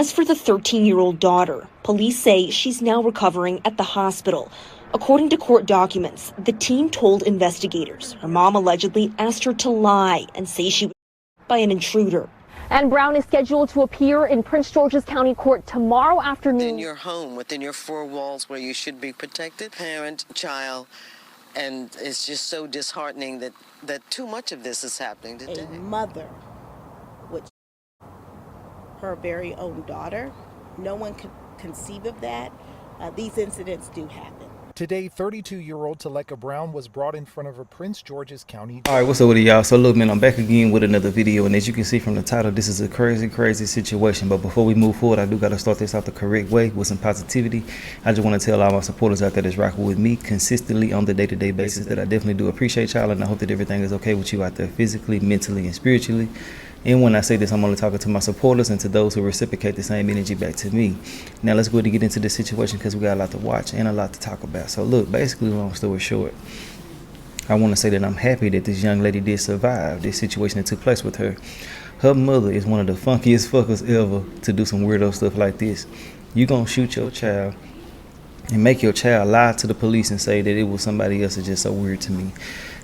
As for the 13-year-old daughter, police say she's now recovering at the hospital. According to court documents, the teen told investigators her mom allegedly asked her to lie and say she was by an intruder. And Brown is scheduled to appear in Prince George's County Court tomorrow afternoon. In your home, within your four walls where you should be protected, parent, child, and it's just so disheartening that too much of this is happening today. A mother would her very own daughter. No one could conceive of that. These incidents do happen. Today, 32-year-old Taleka Brown was brought in front of a Prince George's County. All right, what's up with y'all? So look, man, I'm back again with another video, and as you can see from the title, this is a crazy situation. But before we move forward, I do got to start this out the correct way with some positivity. I just want to tell all my supporters out there that's rocking with me consistently on the day-to-day basis that I definitely do appreciate y'all, and I hope that everything is okay with you out there physically, mentally, and spiritually. And when I say this, I'm only talking to my supporters and to those who reciprocate the same energy back to me. Now let's go ahead and get into this situation because we got a lot to watch and a lot to talk about. So look, basically, long story short, I want to say that I'm happy that this young lady did survive this situation that took place with her. Her mother is one of the funkiest fuckers ever to do some weirdo stuff like this. You gonna shoot your child and make your child lie to the police and say that it was somebody else is just so weird to me.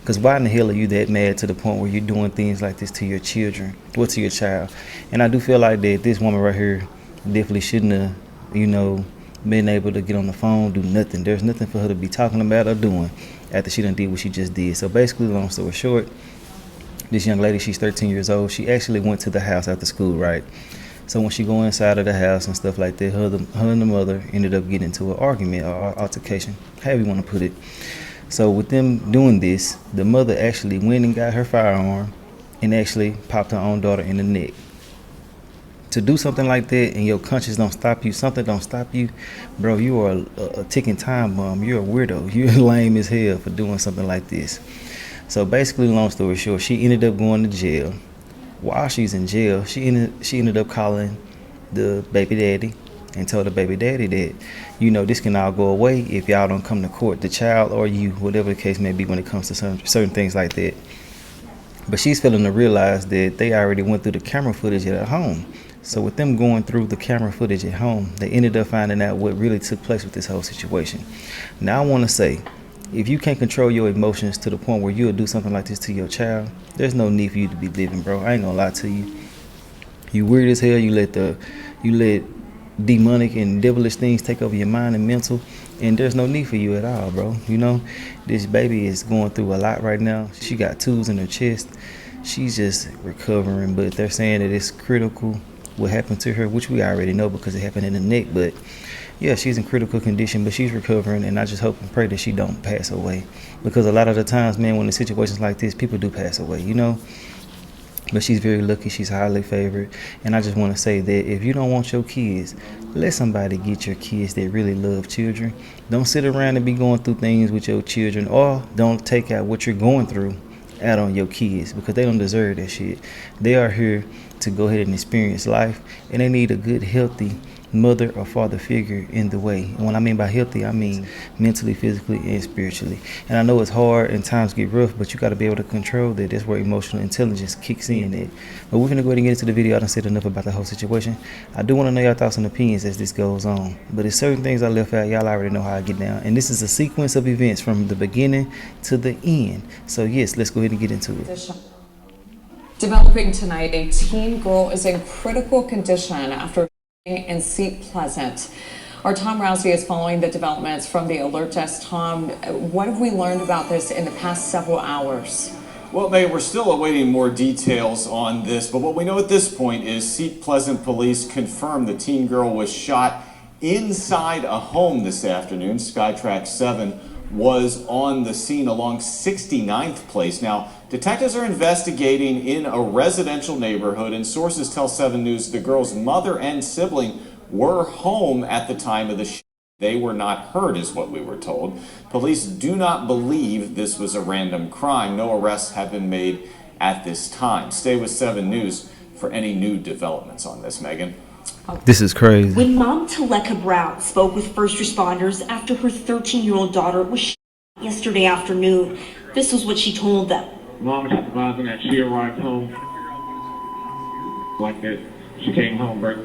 Because why in the hell are you that mad to the point where you're doing things like this to your children or to your child? And I do feel like that this woman right here definitely shouldn't have, been able to get on the phone, do nothing. There's nothing for her to be talking about or doing after she done did what she just did. So basically, long story short, this young lady, she's 13 years old. She actually went to the house after school, right? So when she go inside of the house and stuff like that, her and the mother ended up getting into an argument or altercation, however you want to put it. So with them doing this, the mother actually went and got her firearm and actually popped her own daughter in the neck. To do something like that and your conscience don't stop you, something don't stop you, bro, you are a ticking time bomb. You're a weirdo. You're lame as hell for doing something like this. So basically, long story short, she ended up going to jail. While she's in jail, she ended up calling the baby daddy and told the baby daddy that, this can all go away if y'all don't come to court, the child or you, whatever the case may be when it comes to certain things like that. But she's failing to realize that they already went through the camera footage at her home. So with them going through the camera footage at home, they ended up finding out what really took place with this whole situation. Now I want to say, if you can't control your emotions to the point where you'll do something like this to your child, there's no need for you to be living, bro. I ain't gonna lie to you. You weird as hell. You let demonic and devilish things take over your mind and mental, and there's no need for you at all, bro. This baby is going through a lot right now. She got tools in her chest. She's just recovering, but they're saying that it's critical what happened to her, which we already know because it happened in the neck. But yeah, she's in critical condition, but she's recovering, and I just hope and pray that she don't pass away, because a lot of the times, man, when in situations like this, people do pass away, But she's very lucky. She's highly favored. And I just want to say that if you don't want your kids, let somebody get your kids that really love children. Don't sit around and be going through things with your children, or don't take out what you're going through out on your kids, because they don't deserve that shit. They are here to go ahead and experience life, and they need a good, healthy mother or father figure in the way. And when I mean by healthy, I mean mentally, physically, and spiritually. And I know it's hard and times get rough, but you got to be able to control that. That's where emotional intelligence kicks in at. But we're going to go ahead and get into the video. I done said enough about the whole situation. I do want to know your thoughts and opinions as this goes on. But there's certain things I left out. Y'all already know how I get down. And this is a sequence of events from the beginning to the end. So yes, let's go ahead and get into it. Developing tonight, a teen girl is in critical condition after in Seat Pleasant. Our Tom Rousey is following the developments from the alert desk. Tom, what have we learned about this in the past several hours? Well, Megan, we're still awaiting more details on this, but what we know at this point is Seat Pleasant police confirmed the teen girl was shot inside a home this afternoon. Skytrack 7 was on the scene along 69th Place. Now, detectives are investigating in a residential neighborhood, and sources tell 7 News the girl's mother and sibling were home at the time of the shooting. They were not hurt, is what we were told. Police do not believe this was a random crime. No arrests have been made at this time. Stay with 7 News for any new developments on this, Megan. This is crazy. When mom Taleka Brown spoke with first responders after her 13-year-old daughter was shot yesterday afternoon, this was what she told them. Mom was advising that she arrived home like that. She came home, but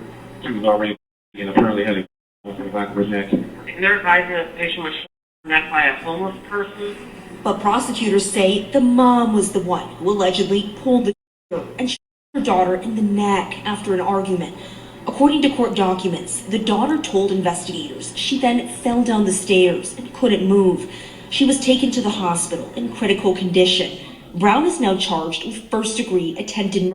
She was already, apparently had a on the back of her neck. And they're advising that the patient was shot in the neck by a homeless person. But prosecutors say the mom was the one who allegedly pulled the trigger and shot her daughter in the neck after an argument. According to court documents, the daughter told investigators she then fell down the stairs and couldn't move. She was taken to the hospital in critical condition. Brown is now charged with first-degree attempted murder.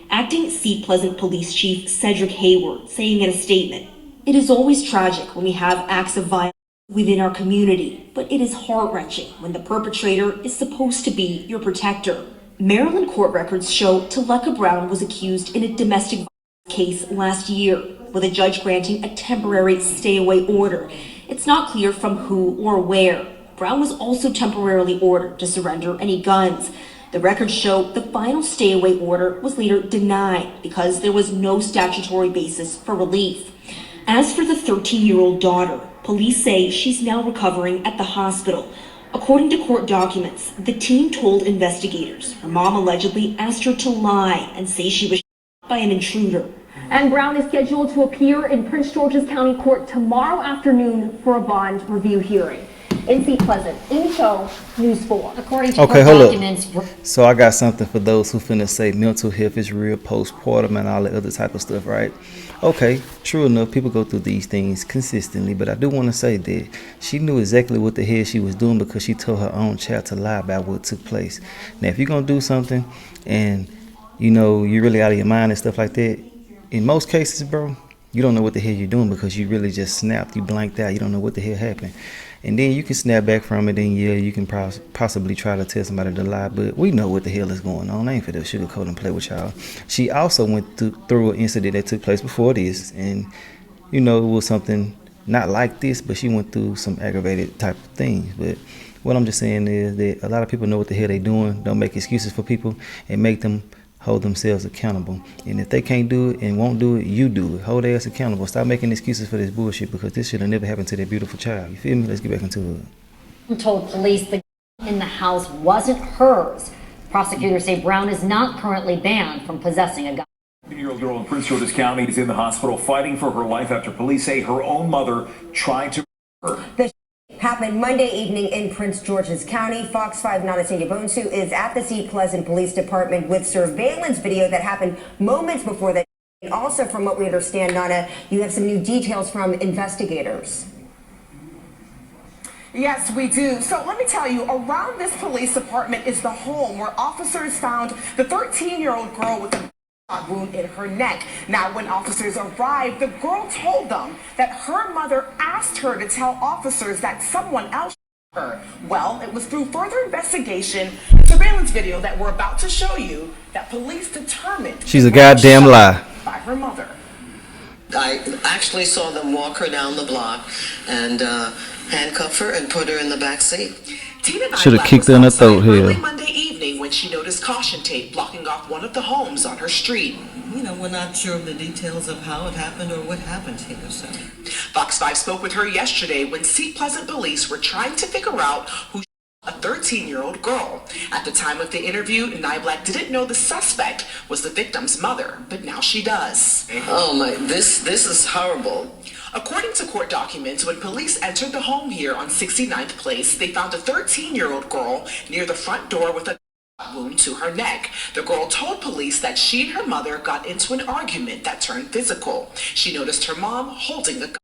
Acting Seat Pleasant Police Chief Cedric Hayward saying in a statement, "It is always tragic when we have acts of violence within our community, but it is heart-wrenching when the perpetrator is supposed to be your protector." Maryland court records show Taleka Brown was accused in a domestic violence case last year, with a judge granting a temporary stay-away order. It's not clear from who or where. Brown was also temporarily ordered to surrender any guns. The records show the final stay-away order was later denied because there was no statutory basis for relief. As for the 13-year-old daughter, police say she's now recovering at the hospital. According to court documents, the teen told investigators her mom allegedly asked her to lie and say she was shot by an intruder. And Brown is scheduled to appear in Prince George's County Court tomorrow afternoon for a bond review hearing. In Seat Pleasant, Amy Cho, News 4. According to Okay, court hold documents, up. So I got something for those who finna say mental health is real, postpartum, and all that other type of stuff, right? Okay, true enough, people go through these things consistently, but I do want to say that she knew exactly what the hell she was doing because she told her own child to lie about what took place. Now, if you're gonna do something and you're really out of your mind and stuff like that, in most cases, bro, you don't know what the hell you're doing because you really just snapped, you blanked out, you don't know what the hell happened. And then you can snap back from it, and yeah, you can possibly try to tell somebody to lie, but we know what the hell is going on. I ain't finna sugarcoat and play with y'all. She also went through an incident that took place before this, and it was something not like this, but she went through some aggravated type of things. But what I'm just saying is that a lot of people know what the hell they doing. Don't make excuses for people and make them hold themselves accountable. And if they can't do it and won't do it, you do it. Hold their ass accountable. Stop making excuses for this bullshit because this should have never happened to that beautiful child. You feel me? Let's get back into it. Told police the gun in the house wasn't hers. Prosecutors say Brown is not currently banned from possessing a gun. 15-year-old girl in Prince George's County is in the hospital fighting for her life after police say her own mother tried to murder her. This happened Monday evening in Prince George's County. Fox 5 Nanasinga Bonsu is at the Seat Pleasant Police Department with surveillance video that happened moments before that. And also, from what we understand, Nana, you have some new details from investigators. Yes, we do. So let me tell you, around this police department is the home where officers found the 13-year-old girl with a wound in her neck. Now, when officers arrived, the girl told them that her mother asked her to tell officers that someone else shot her. Well, it was through further investigation and surveillance video that we're about to show you that police determined she's a goddamn lie by her mother. I actually saw them walk her down the block and handcuff her and put her in the back seat. Should have kicked her in the throat here. Early Monday evening when she noticed caution tape blocking off one of the homes on her street. We're not sure of the details of how it happened or what happened here, so. Fox 5 spoke with her yesterday when Seat Pleasant police were trying to figure out who shot a 13-year-old girl. At the time of the interview, Niblack didn't know the suspect was the victim's mother, but now she does. Oh my, this is horrible. According to court documents, when police entered the home here on 69th Place, they found a 13-year-old girl near the front door with a wound to her neck. The girl told police that she and her mother got into an argument that turned physical. She noticed her mom holding a gun.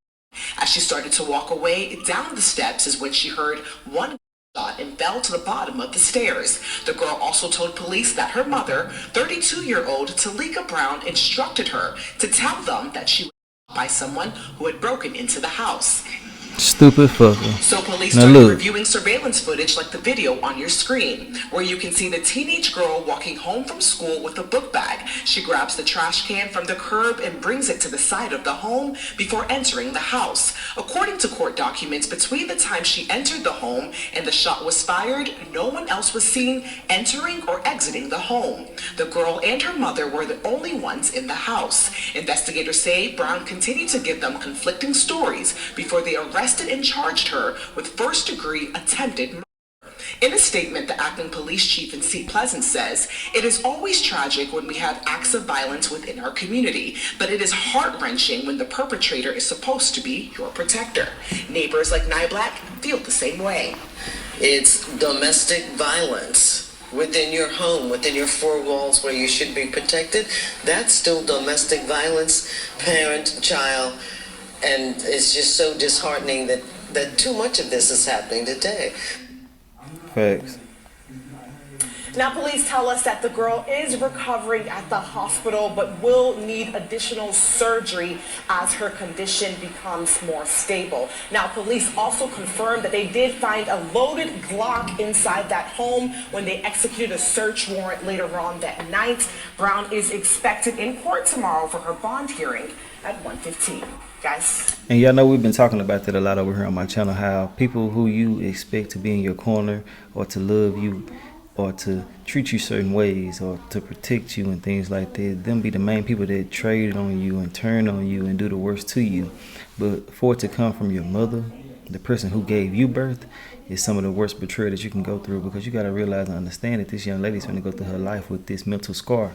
As she started to walk away down the steps is when she heard one shot and fell to the bottom of the stairs. The girl also told police that her mother, 32-year-old Taleka Brown, instructed her to tell them that she was by someone who had broken into the house. Stupid fucker. So police now started look. reviewing surveillance footage like the video on your screen, where you can see the teenage girl walking home from school with a book bag. She grabs the trash can from the curb and brings it to the side of the home before entering the house. According to court documents, between the time she entered the home and the shot was fired, no one else was seen entering or exiting the home. The girl and her mother were the only ones in the house. Investigators say Brown continued to give them conflicting stories before they arrested and charged her with first-degree attempted murder. In a statement, the acting police chief in Seat Pleasant says, "It is always tragic when we have acts of violence within our community, but it is heart-wrenching when the perpetrator is supposed to be your protector." Neighbors like Nye Black feel the same way. It's domestic violence within your home, within your four walls where you should be protected. That's still domestic violence, parent, child, and it's just so disheartening that too much of this is happening today. Facts. Now, police tell us that the girl is recovering at the hospital, but will need additional surgery as her condition becomes more stable. Now, police also confirmed that they did find a loaded Glock inside that home when they executed a search warrant later on that night. Brown is expected in court tomorrow for her bond hearing at 1:15. Guys. And y'all know we've been talking about that a lot over here on my channel, how people who you expect to be in your corner or to love you or to treat you certain ways or to protect you and things like that, them be the main people that trade on you and turn on you and do the worst to you. But for it to come from your mother, the person who gave you birth, is some of the worst betrayal that you can go through, because you got to realize and understand that this young lady's going to go through her life with this mental scar,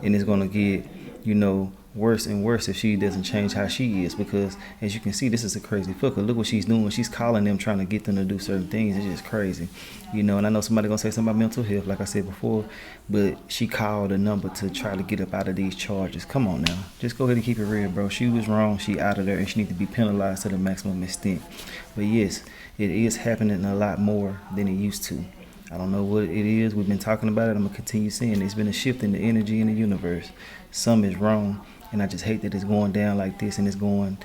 and it's going to get, you know, worse and worse if she doesn't change how she is. Because as you can see, this is a crazy fucker. Look what she's doing. She's calling them, trying to get them to do certain things. It's just crazy, you know. And I know somebody gonna say something about mental health, like I said before, but she called a number to try to get up out of these charges. Come on now, just go ahead and keep it real, bro. She was wrong. She out of there, and she need to be penalized to the maximum extent. But yes, it is happening a lot more than it used to. I don't know what it is. We've been talking about it. I'm gonna continue saying it's been a shift in the energy in the universe. Some is wrong. And I just hate that it's going down like this, and it's going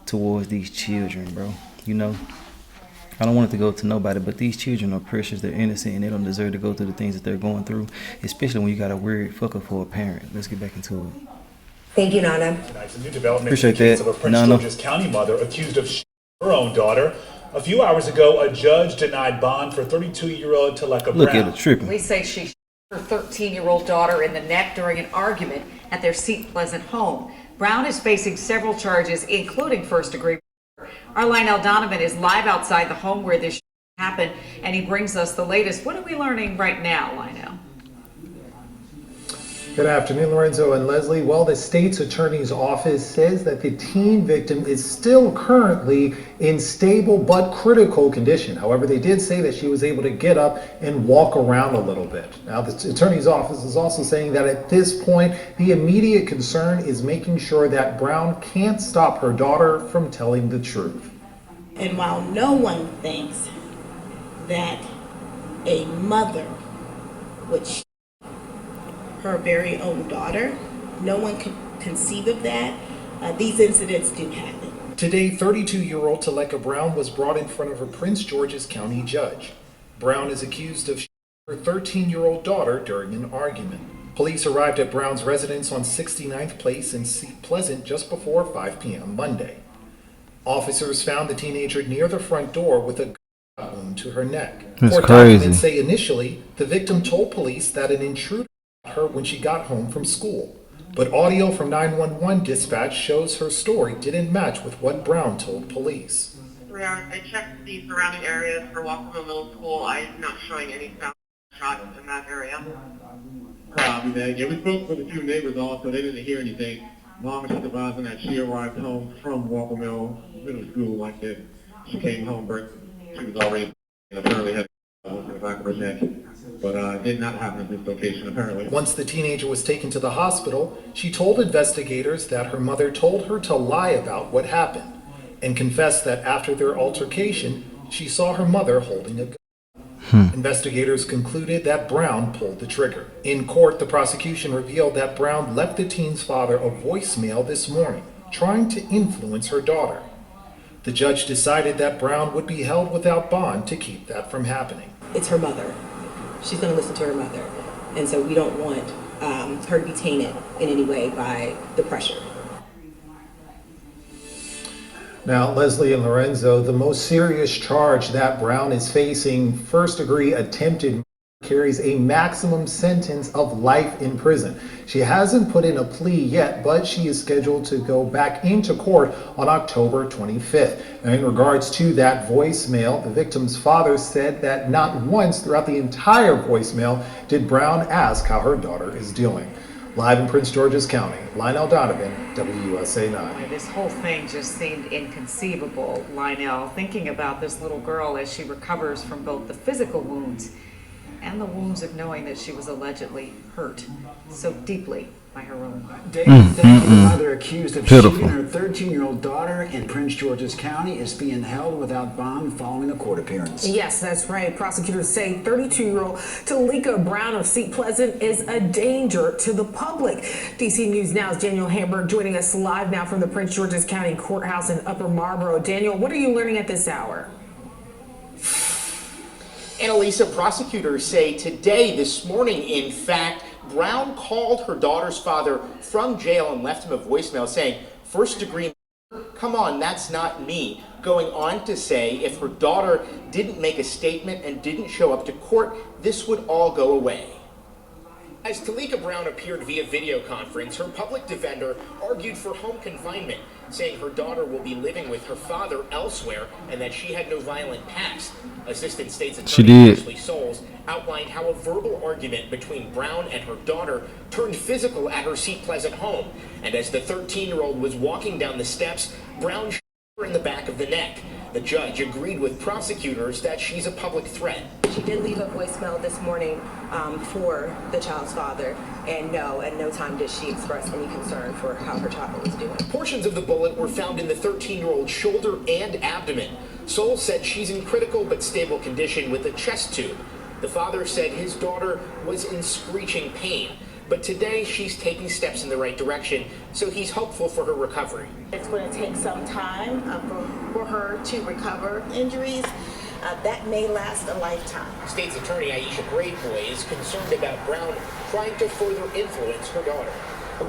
towards these children, bro. You know, I don't want it to go to nobody, but these children are precious. They're innocent, and they don't deserve to go through the things that they're going through, especially when you got a weird fucker for a parent. Let's get back into it. Thank you, Nana. Tonight's a new development. Appreciate in the case that. of a Prince George's County mother accused of her own daughter. A few hours ago, a judge denied bond for 32-year-old Teleka Brown. Look at it, tripping. Police say she shot her 13-year-old daughter in the neck during an argument at their Seat Pleasant home. Brown is facing several charges, including first-degree murder. Our Lionel Donovan is live outside the home where this happened, and he brings us the latest. What are we learning right now, Lionel? Good afternoon, Lorenzo and Leslie. Well, the state's attorney's office says that the teen victim is still currently in stable but critical condition. However, they did say that she was able to get up and walk around a little bit. Now, the attorney's office is also saying that at this point, the immediate concern is making sure that Brown can't stop her daughter from telling the truth. And while no one thinks that a mother would her very own daughter, no one could conceive of that. These incidents do happen. Today, 32-year-old Teleka Brown was brought in front of a Prince George's County judge. Brown is accused of shooting her 13-year-old daughter during an argument. Police arrived at Brown's residence on 69th Place in Seat Pleasant just before 5 p.m. Monday. Officers found the teenager near the front door with a gunshot wound to her neck. That's Court crazy. documents say initially, the victim told police that an intruder her when she got home from school. But audio from 911 dispatch shows her story didn't match with what Brown told police. I checked the surrounding areas for Walkerville Middle School. I'm not showing any sound shots in that area. Probably that. Yeah, we spoke with a few neighbors also. They didn't hear anything. Mom is advising that she arrived home from Walkerville Middle School like that. She came home, but she was already apparently had in the back of her neck. But did not happen at this location apparently. Once the teenager was taken to the hospital, she told investigators that her mother told her to lie about what happened and confessed that after their altercation, she saw her mother holding a gun. Investigators concluded that Brown pulled the trigger. In court, the prosecution revealed that Brown left the teen's father a voicemail this morning, trying to influence her daughter. The judge decided that Brown would be held without bond to keep that from happening. It's her mother. She's going to listen to her mother. And so we don't want her to be tainted in any way by the pressure. Now, Leslie and Lorenzo, the most serious charge that Brown is facing, first-degree attempted murder, carries a maximum sentence of life in prison. She hasn't put in a plea yet, but she is scheduled to go back into court on October 25th. Now, in regards to that voicemail, the victim's father said that not once throughout the entire voicemail did Brown ask how her daughter is doing. Live in Prince George's County, Lionel Donovan, WUSA 9. This whole thing just seemed inconceivable, Lionel, thinking about this little girl as she recovers from both the physical wounds and the wounds of knowing that she was allegedly hurt so deeply by her own mother. The mother accused of shooting her 13-year-old daughter in Prince George's County is being held without bond following a court appearance. Yes, that's right. Prosecutors say 32-year-old Talika Brown of Seat Pleasant is a danger to the public. DC News Now's Daniel Hamburg joining us live now from the Prince George's County Courthouse in Upper Marlboro. Daniel, what are you learning at this hour? Annalisa, prosecutors say this morning, in fact, Brown called her daughter's father from jail and left him a voicemail saying, "First degree, come on, that's not me." Going on to say if her daughter didn't make a statement and didn't show up to court, this would all go away. As Talika Brown appeared via video conference, her public defender argued for home confinement, saying her daughter will be living with her father elsewhere and that she had no violent past. Assistant State's Attorney Ashley Souls outlined how a verbal argument between Brown and her daughter turned physical at her Seat Pleasant home. And as the 13-year-old was walking down the steps, Brown shot her in the back of the neck. The judge agreed with prosecutors that she's a public threat. She did leave a voicemail this morning for the child's father, and at no time did she express any concern for how her child was doing. Portions of the bullet were found in the 13-year-old's shoulder and abdomen. Souls said she's in critical but stable condition with a chest tube. The father said his daughter was in screeching pain, but today she's taking steps in the right direction, so he's hopeful for her recovery. It's going to take some time for her to recover injuries. That may last a lifetime. State's Attorney Aisha Braveboy is concerned about Brown trying to further influence her daughter.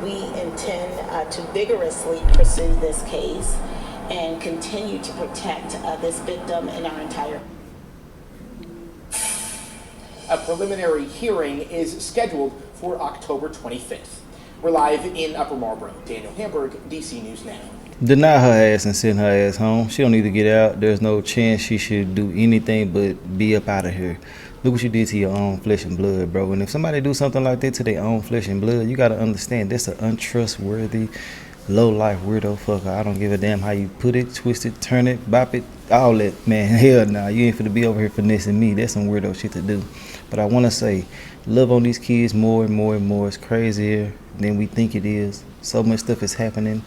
We intend to vigorously pursue this case and continue to protect this victim and our entire. A preliminary hearing is scheduled for October 25th. We're live in Upper Marlboro. Daniel Hamburg, DC News Now. Deny her ass and send her ass home. She don't need to get out. There's no chance she should do anything but be up out of here. Look what you did to your own flesh and blood, bro. And if somebody do something like that to their own flesh and blood, you got to understand that's an untrustworthy, low-life weirdo fucker. I don't give a damn how you put it, twist it, turn it, bop it, all that. Man, hell nah. You ain't finna be over here finessing me. That's some weirdo shit to do. But I want to say, love on these kids more and more and more. It's crazier than we think it is. So much stuff is happening.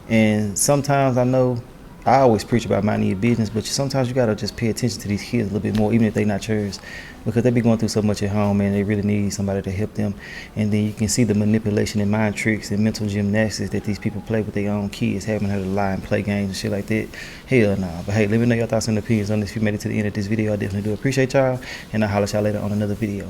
And sometimes I know I always preach about minding your business, but sometimes you got to just pay attention to these kids a little bit more, even if they're not yours, because they be going through so much at home, and they really need somebody to help them. And then you can see the manipulation and mind tricks and mental gymnastics that these people play with their own kids, having her to lie and play games and shit like that. Hell nah. But hey, let me know your thoughts and opinions on this. If you made it to the end of this video, I definitely do appreciate y'all, and I'll holler at y'all later on another video.